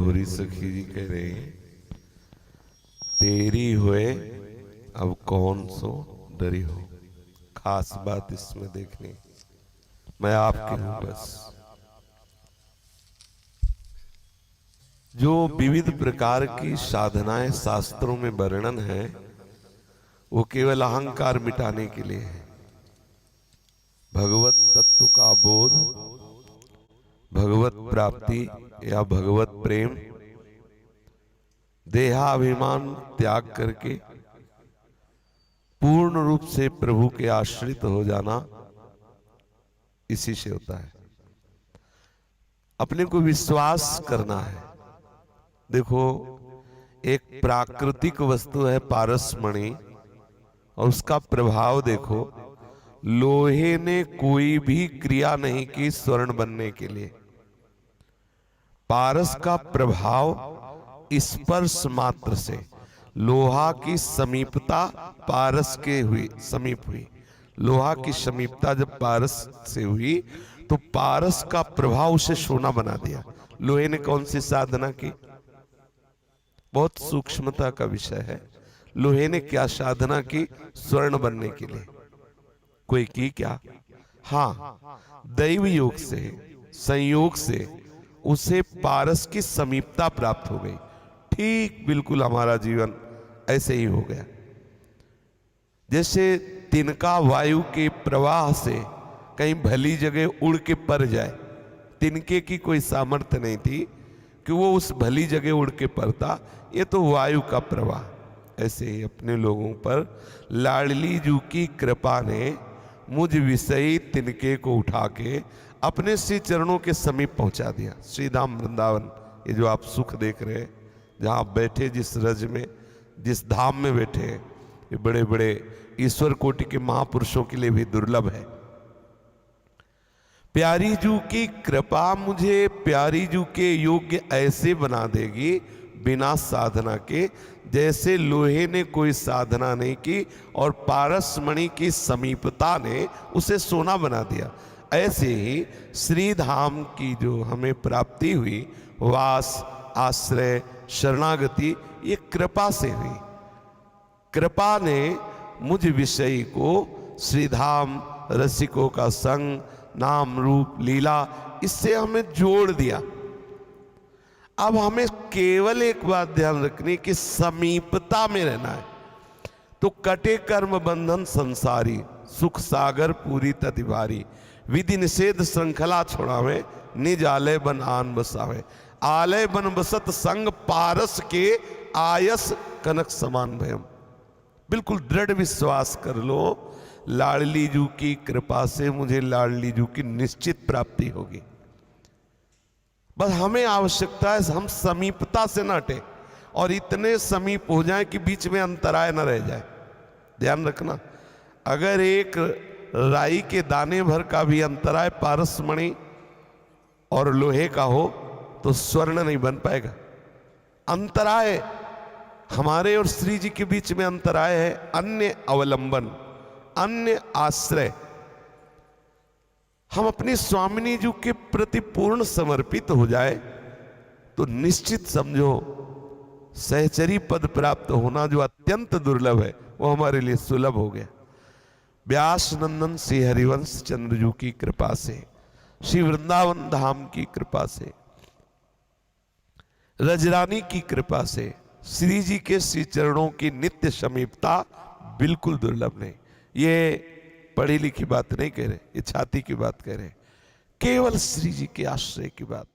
भोरी सखी जी कह रहे हैं, तेरी हुए अब कौन सो डरी हो। खास बात इसमें देखनी, मैं आपकी हूं बस। जो विविध प्रकार की साधनाएं शास्त्रों में वर्णन है वो केवल अहंकार मिटाने के लिए है। भगवत तत्व का बोध, भगवत प्राप्ति या भगवत प्रेम, देहाभिमान त्याग करके पूर्ण रूप से प्रभु के आश्रित हो जाना, इसी से होता है। अपने को विश्वास करना है। देखो, एक प्राकृतिक वस्तु है पारसमणि, और उसका प्रभाव देखो। लोहे ने कोई भी क्रिया नहीं की स्वर्ण बनने के लिए। पारस का प्रभाव स्पर्श मात्र से, लोहा की समीपता पारस के हुई, समीप हुई। लोहा की समीपता जब पारस से हुई तो पारस का प्रभाव उसे सोना बना दिया। लोहे ने कौन सी साधना की? बहुत सूक्ष्मता का विषय है। लोहे ने क्या साधना की स्वर्ण बनने के लिए? कोई की क्या? हाँ, दैव योग से, संयोग से उसे पारस की समीपता प्राप्त हो गई। ठीक बिल्कुल हमारा जीवन ऐसे ही हो गया। जैसे तिनका वायु के प्रवाह से कहीं भली जगह उड़ के पर जाए, तिनके की कोई सामर्थ्य नहीं थी कि वो उस भली जगह उड़ के पड़ता, ये तो वायु का प्रवाह। ऐसे ही अपने लोगों पर लाडली जू की कृपा ने मुझ विषयी तिनके को उठा के अपने श्री चरणों के समीप पहुंचा दिया। श्री धाम वृंदावन, ये जो आप सुख देख रहे हैं, जहां आप बैठे, जिस रज में, जिस धाम में बैठे हैं, ये बड़े बड़े ईश्वर कोटि के महापुरुषों के लिए भी दुर्लभ है। प्यारी जू की कृपा मुझे प्यारी जू के योग्य ऐसे बना देगी बिना साधना के, जैसे लोहे ने कोई साधना नहीं की और पारसमणि की समीपता ने उसे सोना बना दिया। ऐसे ही श्री धाम की जो हमें प्राप्ति हुई, वास, आश्रय, शरणागति, ये कृपा से हुई। कृपा ने मुझ विषयी को श्रीधाम, रसिकों का संग, नाम रूप लीला, इससे हमें जोड़ दिया। अब हमें केवल एक बात ध्यान रखनी कि समीपता में रहना है। तो कटे कर्म बंधन संसारी, सुख सागर पूरी ततिभारी, विधि निषेध श्रृंखला छोड़ावे, निज आलय बन आन बसावे। आलय बन बसत संग पारस के, आयस कनक समान भयम। बिल्कुल दृढ़ विश्वास कर लो, लाडली जू की कृपा से मुझे लाडली जू की निश्चित प्राप्ति होगी। बस हमें आवश्यकता है हम समीपता से न हटे और इतने समीप हो जाएं कि बीच में अंतराय न रह जाए। ध्यान रखना, अगर एक राई के दाने भर का भी अंतराय पारसमणि और लोहे का हो तो स्वर्ण नहीं बन पाएगा। अंतराय हमारे और श्री जी के बीच में अंतराय है अन्य अवलंबन, अन्य आश्रय। हम अपनी स्वामिनी जी के प्रति पूर्ण समर्पित हो जाए तो निश्चित समझो सहचरी पद प्राप्त होना जो अत्यंत दुर्लभ है वो हमारे लिए सुलभ हो गया। व्यास नंदन श्री हरिवंश चंद्र जी की कृपा से, श्री वृंदावन धाम की कृपा से, रजरानी की कृपा से, श्री जी के श्री चरणों की नित्य समीपता बिल्कुल दुर्लभ नहीं। ये पढ़ी लिखी बात नहीं कह रहे, ये छाती की बात कह रहे, केवल श्री जी के आश्रय की बात।